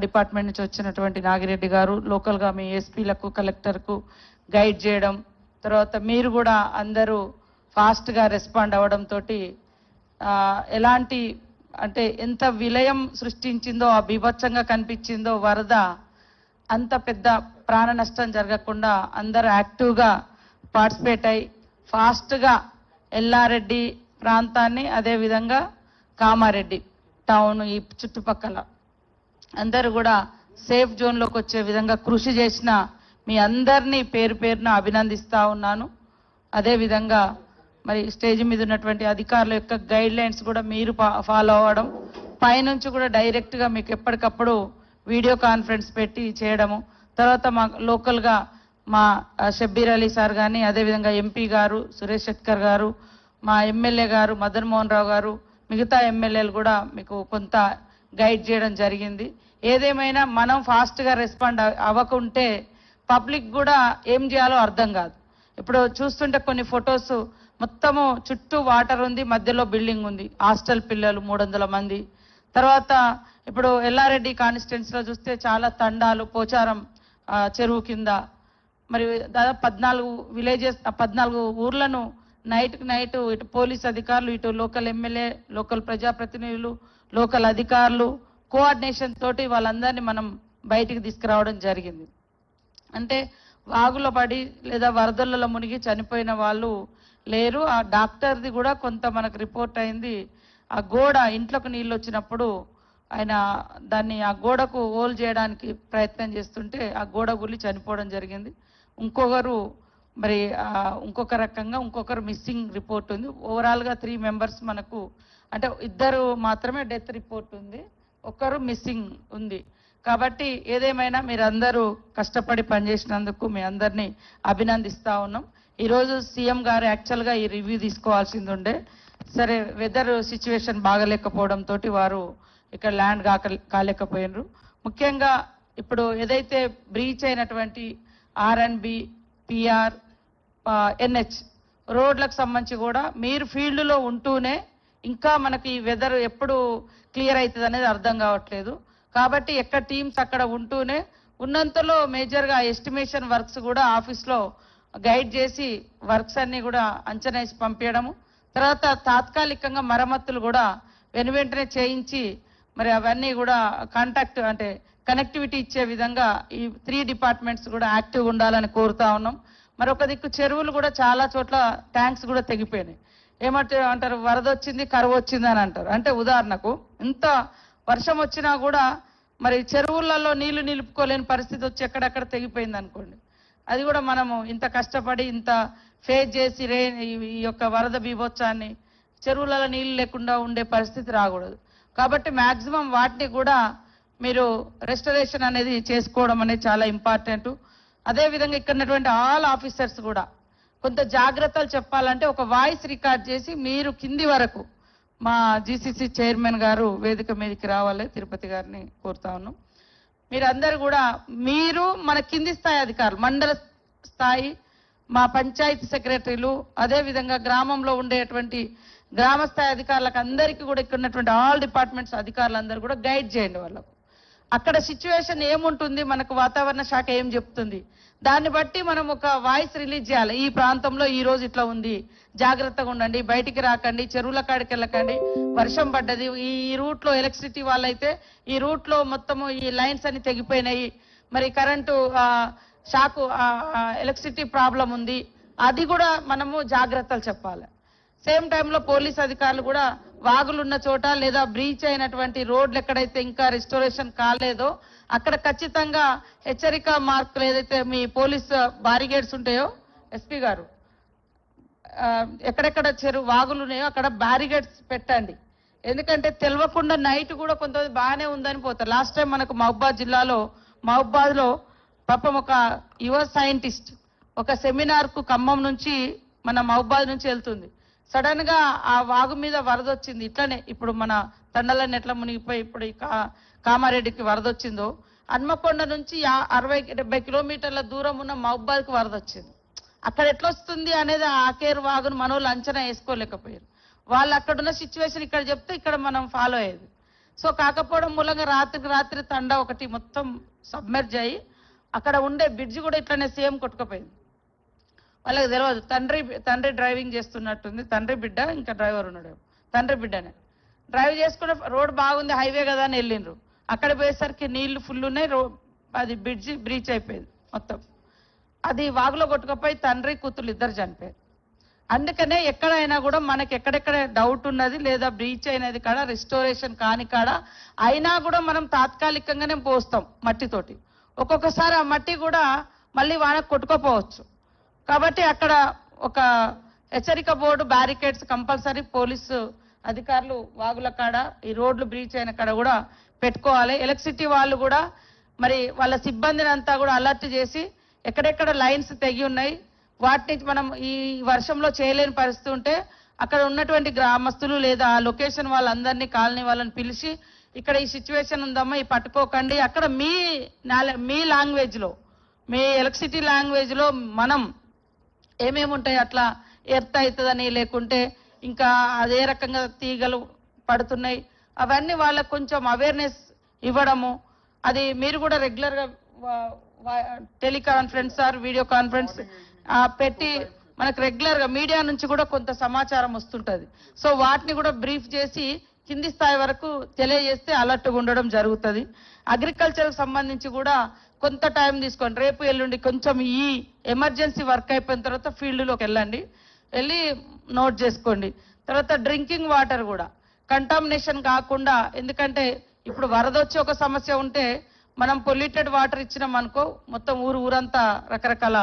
Department నుంచి వచ్చినటువంటి నాగిరెడ్డి గారు లోకల్గా మీ ఎస్పీలకు కలెక్టర్కు గైడ్ చేయడం, తర్వాత మీరు కూడా అందరూ ఫాస్ట్గా రెస్పాండ్ అవ్వడంతో ఎలాంటి అంటే ఎంత విలయం సృష్టించిందో, ఆ బీభత్సంగా కనిపించిందో వరద, అంత పెద్ద ప్రాణ నష్టం జరగకుండా అందరూ యాక్టివ్గా పార్టిసిపేట్ అయ్యి ఫాస్ట్గా ఎల్లారెడ్డి ప్రాంతాన్ని, అదేవిధంగా కామారెడ్డి టౌన్ ఈ చుట్టుపక్కల అందరూ కూడా సేఫ్ జోన్లోకి వచ్చే విధంగా కృషి చేసిన మీ అందరినీ పేరు పేరున అభినందిస్తూ ఉన్నాను. అదేవిధంగా మరి స్టేజ్ మీద ఉన్నటువంటి అధికారుల యొక్క గైడ్ లైన్స్ కూడా మీరు ఫాలో అవ్వడం, పైనుంచి కూడా డైరెక్ట్గా మీకు ఎప్పటికప్పుడు వీడియో కాన్ఫరెన్స్ పెట్టి చేయడము, తర్వాత మా లోకల్గా మా షబ్బీర్ అలీ సార్ కానీ, అదేవిధంగా ఎంపీ గారు సురేష్ శెట్కర్ గారు, మా ఎమ్మెల్యే గారు మదన్ మోహన్ రావు గారు, మిగతా ఎమ్మెల్యేలు కూడా మీకు కొంత గైడ్ చేయడం జరిగింది. ఏదేమైనా మనం ఫాస్ట్గా రెస్పాండ్ అవ్వకుంటే పబ్లిక్ కూడా ఏం చేయాలో అర్థం కాదు. ఇప్పుడు చూస్తుంటే కొన్ని ఫొటోస్ మొత్తము చుట్టూ వాటర్ ఉంది, మధ్యలో బిల్డింగ్ ఉంది, హాస్టల్ పిల్లలు 300 మంది. తర్వాత ఇప్పుడు ఎల్లారెడ్డి కాన్స్టిట్యున్సీలో చూస్తే చాలా తండాలు, పోచారం చెరువు కింద మరి దాదాపు 14 విలేజెస్, 14 ఊర్లను నైట్కి నైట్ ఇటు పోలీస్ అధికారులు, ఇటు లోకల్ ఎమ్మెల్యే, లోకల్ ప్రజాప్రతినిధులు, లోకల్ అధికారులు కోఆర్డినేషన్ తోటి వాళ్ళందరినీ మనం బయటికి తీసుకురావడం జరిగింది. అంటే వాగులో పడి లేదా వరదలలో మునిగి చనిపోయిన వాళ్ళు లేరు. ఆ డాక్టర్ది కూడా కొంత మనకు రిపోర్ట్ అయింది. ఆ గోడ ఇంట్లోకి నీళ్ళు వచ్చినప్పుడు ఆయన దాన్ని ఆ గోడకు హోల్ చేయడానికి ప్రయత్నం చేస్తుంటే ఆ గోడ గుల్లి చనిపోవడం జరిగింది. ఇంకొకరు మరి ఇంకొక రకంగా ఇంకొకరు మిస్సింగ్ రిపోర్ట్ ఉంది. ఓవరాల్గా 3 మెంబర్స్ మనకు, అంటే 2 మాత్రమే డెత్ రిపోర్ట్ ఉంది, ఒకరు మిస్సింగ్ ఉంది. కాబట్టి ఏదేమైనా మీరందరూ కష్టపడి పనిచేసినందుకు మీ అందరినీ అభినందిస్తూ ఉన్నాం. ఈరోజు సీఎం గారు యాక్చువల్గా ఈ రివ్యూ తీసుకోవాల్సింది ఉండే, సరే వెదర్ సిచ్యువేషన్ బాగలేకపోవడంతో వారు ఇక్కడ ల్యాండ్ కాలేకపోయినరు. ముఖ్యంగా ఇప్పుడు ఏదైతే బ్రీచ్ అయినటువంటి ఆర్ఎన్బి, పిఆర్, ఎన్హెచ్ రోడ్లకు సంబంధించి కూడా మీరు ఫీల్డ్లో ఉంటూనే ఇంకా మనకి ఈ వెదర్ ఎప్పుడు క్లియర్ అవుతుంది అనేది అర్థం కావట్లేదు. కాబట్టి ఎక్కడ టీమ్స్ అక్కడ ఉంటూనే ఉన్నంతలో మేజర్గా ఎస్టిమేషన్ వర్క్స్ కూడా ఆఫీస్లో గైడ్ చేసి వర్క్స్ అన్ని కూడా అంచనా వేసి పంపించడము, తర్వాత తాత్కాలికంగా మరమ్మతులు కూడా వెనువెంటనే చేయించి మరి అవన్నీ కూడా కాంటాక్ట్ అంటే కనెక్టివిటీ ఇచ్చే విధంగా ఈ 3 డిపార్ట్మెంట్స్ కూడా యాక్టివ్గా ఉండాలని కోరుతా ఉన్నాం. మరొక దిక్కు చెరువులు కూడా చాలా చోట్ల ట్యాంక్స్ కూడా తెగిపోయినాయి. అంటారు వరద వచ్చింది, కరువు వచ్చింది అని అంటారు. అంటే ఉదాహరణకు ఇంత వర్షం వచ్చినా కూడా మరి చెరువులలో నీళ్లు నిలుపుకోలేని పరిస్థితి వచ్చి ఎక్కడెక్కడ తెగిపోయింది అనుకోండి, అది కూడా మనము ఇంత కష్టపడి ఇంత ఫేస్ చేసి ఈ యొక్క వరద బీభత్సాన్ని చెరువులలో నీళ్లు లేకుండా ఉండే పరిస్థితి రాకూడదు. కాబట్టి మ్యాక్సిమం వాటిని కూడా మీరు రెస్టరేషన్ అనేది చేసుకోవడం అనేది చాలా ఇంపార్టెంట్. అదేవిధంగా ఇక్కడ ఉన్నటువంటి ఆల్ ఆఫీసర్స్ కూడా కొంత జాగ్రత్తలు చెప్పాలంటే ఒక వాయిస్ రికార్డ్ చేసి మీరు కింది వరకు మా జీసీసీ చైర్మన్ గారు వేదిక మీదకి రావాలి, తిరుపతి గారిని కోరుతా ఉన్నాం. మీరందరూ కూడా మీరు మన కింది స్థాయి అధికారులు, మండల స్థాయి మా పంచాయతీ సెక్రటరీలు, అదేవిధంగా గ్రామంలో ఉండేటువంటి గ్రామ స్థాయి అధికారులకు అందరికీ కూడా ఇక్కడ ఉన్నటువంటి ఆల్ డిపార్ట్మెంట్స్ అధికారులందరూ కూడా గైడ్ చేయండి. వాళ్ళకు అక్కడ సిచ్యువేషన్ ఏముంటుంది, మనకు వాతావరణ శాఖ ఏం చెప్తుంది, దాన్ని బట్టి మనం ఒక వాయిస్ రిలీజ్ చేయాలి. ఈ ప్రాంతంలో ఈ రోజు ఇట్లా ఉంది, జాగ్రత్తగా ఉండండి, బయటికి రాకండి, చెరువుల కాడికి వెళ్ళకండి, వర్షం పడ్డది, ఈ రూట్లో ఎలక్ట్రిసిటీ వాళ్ళైతే ఈ రూట్లో మొత్తము ఈ లైన్స్ అన్ని తెగిపోయినాయి, మరి కరెంటు షాకు ఎలక్ట్రిసిటీ ప్రాబ్లం ఉంది, అది కూడా మనము జాగ్రత్తలు చెప్పాలి. సేమ్ టైంలో పోలీస్ అధికారులు కూడా వాగులున్న చోట లేదా బ్రీచ్ అయినటువంటి రోడ్లు ఎక్కడైతే ఇంకా రెస్టోరేషన్ కాలేదో అక్కడ ఖచ్చితంగా హెచ్చరిక మార్కులు ఏదైతే మీ పోలీస్ బారిగేడ్స్ ఉంటాయో ఎస్పీ గారు ఎక్కడెక్కడ వాగులు ఉన్నాయో అక్కడ బ్యారిగేడ్స్ పెట్టండి. ఎందుకంటే తెలియకుండా నైట్ కూడా కొంతమంది బాగానే ఉందని పోతారు. లాస్ట్ టైం మనకు మహబూబాద్ జిల్లాలో మహబూబాద్లో పాపం ఒక యువ సైంటిస్ట్ ఒక సెమినార్కు ఖమ్మం నుంచి మన మహబూబాద్ నుంచి వెళ్తుంది, సడన్ గా ఆ వాగు మీద వరద వచ్చింది. ఇట్లనే ఇప్పుడు మన తండలన్నీ ఎట్లా మునిగిపోయి ఇప్పుడు కామారెడ్డికి వరద వచ్చిందో, హన్మకొండ నుంచి 60-70 కిలోమీటర్ల దూరం ఉన్న మహబూబాద్కి వరద వచ్చింది. అక్కడ ఎట్లా వస్తుంది అనేది ఆకేరు వాగును మనోళ్ళు అంచనా వేసుకోలేకపోయారు. వాళ్ళు అక్కడున్న సిచ్యువేషన్ ఇక్కడ చెప్తే ఇక్కడ మనం ఫాలో అయ్యేది. సో కాకపోవడం మూలంగా రాత్రికి రాత్రి తండా ఒకటి మొత్తం సబ్మెర్జ్ అయ్యి అక్కడ ఉండే బ్రిడ్జ్ కూడా ఇట్లనే సేమ్ కొట్టుకుపోయింది. వాళ్ళకి తెలియదు, తండ్రి డ్రైవింగ్ చేస్తున్నట్టుంది, తండ్రి బిడ్డ ఇంకా డ్రైవర్ ఉన్నాడు, తండ్రి బిడ్డనే డ్రైవ్ చేసుకున్న రోడ్ బాగుంది హైవే కదా అని వెళ్ళిండ్రు. అక్కడ పోయేసరికి నీళ్లు ఫుల్ ఉన్నాయి, అది బ్రిడ్జి బ్రీచ్ అయిపోయింది మొత్తం. అది వాగులో కొట్టుకుపోయి తండ్రి కూతురు ఇద్దరు చనిపోయారు. అందుకనే ఎక్కడైనా కూడా మనకి ఎక్కడెక్కడ డౌట్ ఉన్నది లేదా బ్రీచ్ అయినది కాడ రిస్టోరేషన్ కాని కాడ అయినా కూడా మనం తాత్కాలికంగానే పోస్తాం మట్టితోటి. ఒక్కొక్కసారి ఆ మట్టి కూడా మళ్ళీ వానకు కొట్టుకోపోవచ్చు. కాబట్టి అక్కడ ఒక హెచ్చరిక బోర్డు, బ్యారికేడ్స్ కంపల్సరీ పోలీసు అధికారులు వాగుల కాడ ఈ రోడ్లు బ్రీచ్ అయిన కాడ కూడా పెట్టుకోవాలి. ఎలక్ట్రిసిటీ వాళ్ళు కూడా మరి వాళ్ళ సిబ్బందిని అంతా కూడా అలర్ట్ చేసి ఎక్కడెక్కడ లైన్స్ తెగి ఉన్నాయి వాటిని మనం ఈ వర్షంలో చేయలేని పరిస్థితి ఉంటే అక్కడ ఉన్నటువంటి గ్రామస్తులు లేదా ఆ లొకేషన్ వాళ్ళందరినీ కాలనీ వాళ్ళని పిలిచి ఇక్కడ ఈ సిచ్యువేషన్ ఉందమ్మా, ఈ పట్టుకోకండి, అక్కడ మీ లాంగ్వేజ్ లో, మీ ఎలక్ట్రిసిటీ లాంగ్వేజ్ లో మనం ఏమేమి ఉంటాయి అట్లా ఎర్త్ అవుతుందని, లేకుంటే ఇంకా అదే రకంగా తీగలు పడుతున్నాయి, అవన్నీ వాళ్ళకు కొంచెం అవేర్నెస్ ఇవ్వడము. అది మీరు కూడా రెగ్యులర్ గా టెలికాన్ఫరెన్స్ ఆర్ వీడియో కాన్ఫరెన్స్ పెట్టి మనకు రెగ్యులర్ గా మీడియా నుంచి కూడా కొంత సమాచారం వస్తుంటది. సో వాటిని కూడా బ్రీఫ్ చేసి కింది స్థాయి వరకు తెలియజేస్తే అలర్ట్గా ఉండడం జరుగుతుంది. అగ్రికల్చర్ సంబంధించి కూడా కొంత టైం తీసుకోండి, రేపు ఎల్లుండి కొంచెం ఈ ఎమర్జెన్సీ వర్క్ అయిపోయిన తర్వాత ఫీల్డ్లోకి వెళ్ళి నోట్ చేసుకోండి. తర్వాత డ్రింకింగ్ వాటర్ కూడా కంటామినేషన్ కాకుండా, ఎందుకంటే ఇప్పుడు వరద వచ్చి ఒక సమస్య ఉంటే మనం పొల్యూటెడ్ వాటర్ ఇచ్చినాం అనుకో మొత్తం ఊరంతా రకరకాల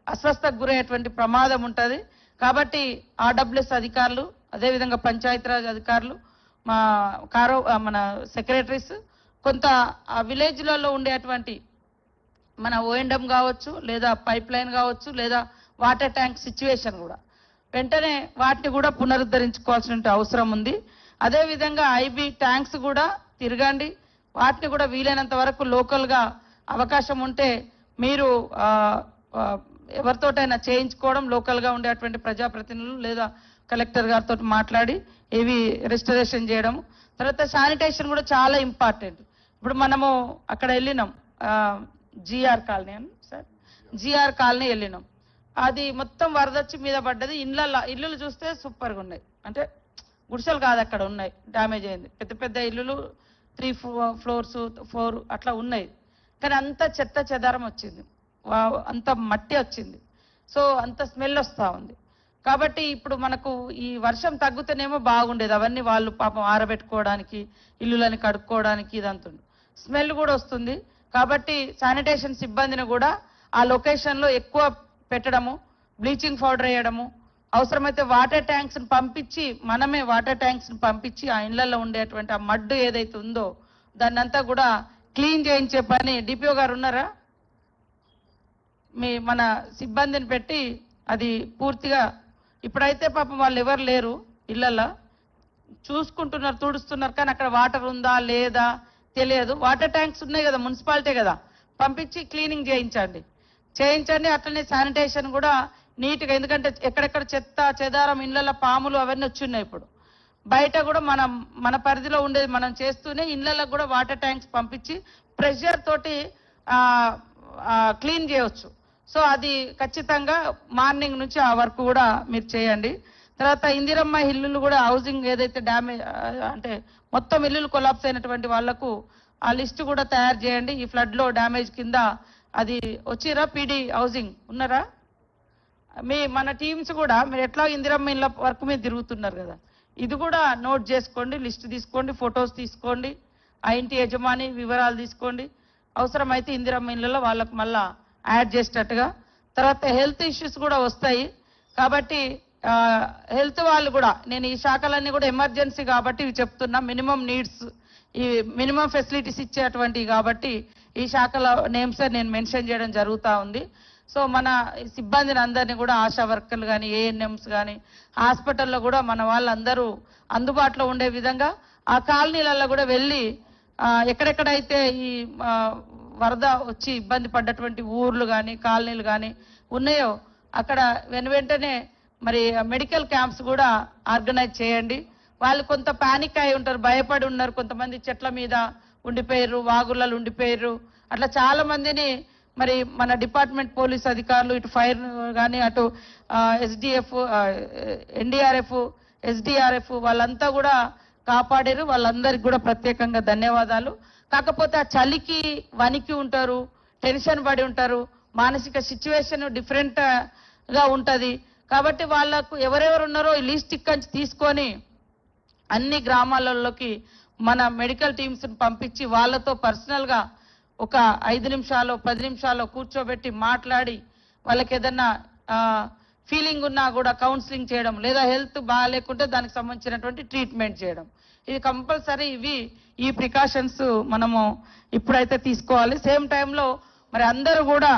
అస్వస్థకు గురయ్యేటువంటి ప్రమాదం ఉంటుంది. కాబట్టి ఆర్డబ్ల్యూఎస్ అధికారులు, అదేవిధంగా పంచాయతీరాజ్ అధికారులు, మన సెక్రటరీస్ కొంత ఆ విలేజ్లలో ఉండేటువంటి మన ఓఎండ్ఎం కావచ్చు, లేదా పైప్ లైన్ కావచ్చు, లేదా వాటర్ ట్యాంక్ సిచ్యువేషన్ కూడా వెంటనే వాటిని కూడా పునరుద్ధరించుకోవాల్సిన అవసరం ఉంది. అదేవిధంగా ఐబీ ట్యాంక్స్ కూడా తిరగండి, వాటిని కూడా వీలైనంత వరకు లోకల్గా అవకాశం ఉంటే మీరు ఎవరితోటైనా చేయించుకోవడం, లోకల్గా ఉండేటువంటి ప్రజాప్రతినిధులు లేదా కలెక్టర్ గారితో మాట్లాడి ఇవి రెస్టరేషన్ చేయడం. తర్వాత శానిటేషన్ కూడా చాలా ఇంపార్టెంట్. ఇప్పుడు మనము అక్కడ వెళ్ళినాం జిఆర్ కాలనీ అని సార్, జిఆర్ కాలనీ వెళ్ళినాం, అది మొత్తం వరదొచ్చి మీద పడ్డది. ఇల్లులు చూస్తే సూపర్గా ఉన్నాయి, అంటే గుడిసెలు కాదు అక్కడ ఉన్నాయి, డ్యామేజ్ అయింది. పెద్ద పెద్ద ఇల్లులు 3 floors 4 అట్లా ఉన్నాయి, కానీ అంత చెత్త చెదారం వచ్చింది, అంత మట్టి వచ్చింది, సో అంత స్మెల్ వస్తూ ఉంది. కాబట్టి ఇప్పుడు మనకు ఈ వర్షం తగ్గుతేనేమో బాగుండేది, అవన్నీ వాళ్ళు పాపం ఆరబెట్టుకోవడానికి, ఇల్లులని కడుక్కోవడానికి ఇదంతా స్మెల్ కూడా వస్తుంది. కాబట్టి శానిటేషన్ సిబ్బందిని కూడా ఆ లొకేషన్లో ఎక్కువ పెట్టడము, బ్లీచింగ్ పౌడర్ వేయడము, అవసరమైతే వాటర్ ట్యాంక్స్ని పంపించి మనమే వాటర్ ట్యాంక్స్ని పంపించి ఆ ఇళ్లలో ఉండేటువంటి ఆ మడ్డు ఏదైతే ఉందో దాన్ని అంతా కూడా క్లీన్ చేయించే పని డిపిఓ గారు ఉన్నారా, మన సిబ్బందిని పెట్టి అది పూర్తిగా, ఇప్పుడైతే పాపం వాళ్ళు ఎవరు లేరు ఇళ్లలో, చూసుకుంటున్నారు, తుడుస్తున్నారు, కానీ అక్కడ వాటర్ ఉందా లేదా తెలియదు. వాటర్ ట్యాంక్స్ ఉన్నాయి కదా, మున్సిపాలిటీ కదా, పంపించి క్లీనింగ్ చేయించండి. అట్లనే శానిటేషన్ కూడా నీట్గా, ఎందుకంటే ఎక్కడెక్కడ చెత్త చెదారం, ఇళ్లలో పాములు అవన్నీ వచ్చిన్నాయి. ఇప్పుడు బయట కూడా మన పరిధిలో ఉండేది మనం చేస్తూనే ఇళ్లలో కూడా వాటర్ ట్యాంక్స్ పంపించి ప్రెషర్ తోటి క్లీన్ చేయవచ్చు. సో అది ఖచ్చితంగా మార్నింగ్ నుంచి ఆ వర్క్ కూడా మీరు చేయండి. తర్వాత ఇందిరమ్మ ఇల్లులు కూడా హౌసింగ్ ఏదైతే డ్యామేజ్ అంటే మొత్తం ఇల్లులు కొలాప్స్ అయినటువంటి వాళ్లకు ఆ లిస్టు కూడా తయారు చేయండి. ఈ ఫ్లడ్ లో డ్యామేజ్ కింద అది వచ్చిరా, పీడీ హౌసింగ్ ఉన్నారా, మన టీమ్స్ కూడా మీరు ఎట్లా ఇందిరమ్మ ఇళ్ళ వర్క్ మీద తిరుగుతున్నారు కదా, ఇది కూడా నోట్ చేసుకోండి, లిస్ట్ తీసుకోండి, ఫొటోస్ తీసుకోండి, ఆ ఇంటి యజమాని వివరాలు తీసుకోండి, అవసరమైతే ఇందిరమ్మ ఇళ్ళలో వాళ్ళకు మళ్ళా యాడ్ చేసేటట్టుగా. తర్వాత హెల్త్ ఇష్యూస్ కూడా వస్తాయి, కాబట్టి హెల్త్ వాళ్ళు కూడా, నేను ఈ శాఖలన్నీ కూడా ఎమర్జెన్సీ కాబట్టి ఇవి చెప్తున్నా, మినిమం నీడ్స్, ఈ మినిమం ఫెసిలిటీస్ ఇచ్చేటువంటివి కాబట్టి ఈ శాఖల నేమ్స్ నేను మెన్షన్ చేయడం జరుగుతూ ఉంది. సో మన సిబ్బందిని అందరినీ కూడా ఆశా వర్కర్లు కానీ, ఏఎన్ఎంస్ కానీ, హాస్పిటల్లో కూడా మన వాళ్ళందరూ అందుబాటులో ఉండే విధంగా ఆ కాలనీలలో కూడా వెళ్ళి ఎక్కడెక్కడైతే ఈ వరద వచ్చి ఇబ్బంది పడ్డటువంటి ఊర్లు కానీ కాలనీలు కానీ ఉన్నాయో అక్కడ వెంటనే మరి మెడికల్ క్యాంప్స్ కూడా ఆర్గనైజ్ చేయండి. వాళ్ళు కొంత పానిక్ అయి ఉంటారు, భయపడి ఉన్నారు, కొంతమంది చెట్ల మీద ఉండిపోయారు, వాగులలో ఉండిపోయారు. అట్లా చాలా మందిని మరి మన డిపార్ట్మెంట్ పోలీస్ అధికారులు ఇటు ఫైర్ కానీ అటు ఎస్డిఎఫ్, ఎన్డీఆర్ఎఫ్, ఎస్డిఆర్ఎఫ్ వాళ్ళంతా కూడా కాపాడారు. వాళ్ళందరికీ కూడా ప్రత్యేకంగా ధన్యవాదాలు. కాకపోతే ఆ చలికి వణికి ఉంటారు, టెన్షన్ పడి ఉంటారు, మానసిక సిచ్యువేషన్ డిఫరెంట్ గా ఉంటది. కాబట్టి వాళ్ళకు ఎవరెవరు ఉన్నారో ఈ లిస్ట్ ఇక్కడి తీసుకొని అన్ని గ్రామాలలోకి మన మెడికల్ టీమ్స్ పంపించి వాళ్ళతో పర్సనల్ గా ఒక 5 నిమిషాలు 10 నిమిషాలు కూర్చోబెట్టి మాట్లాడి వాళ్ళకి ఏదన్నా ఫీలింగ్ ఉన్నా కూడా కౌన్సిలింగ్ చేయడం, లేదా హెల్త్ బాగాలేకుంటే దానికి సంబంధించినటువంటి ట్రీట్మెంట్ చేయడం, ఇది కంపల్సరీ. ఈ ప్రికాషన్స్ మనము ఇప్పుడైతే తీసుకోవాలి. సేమ్ టైంలో మరి అందరూ కూడా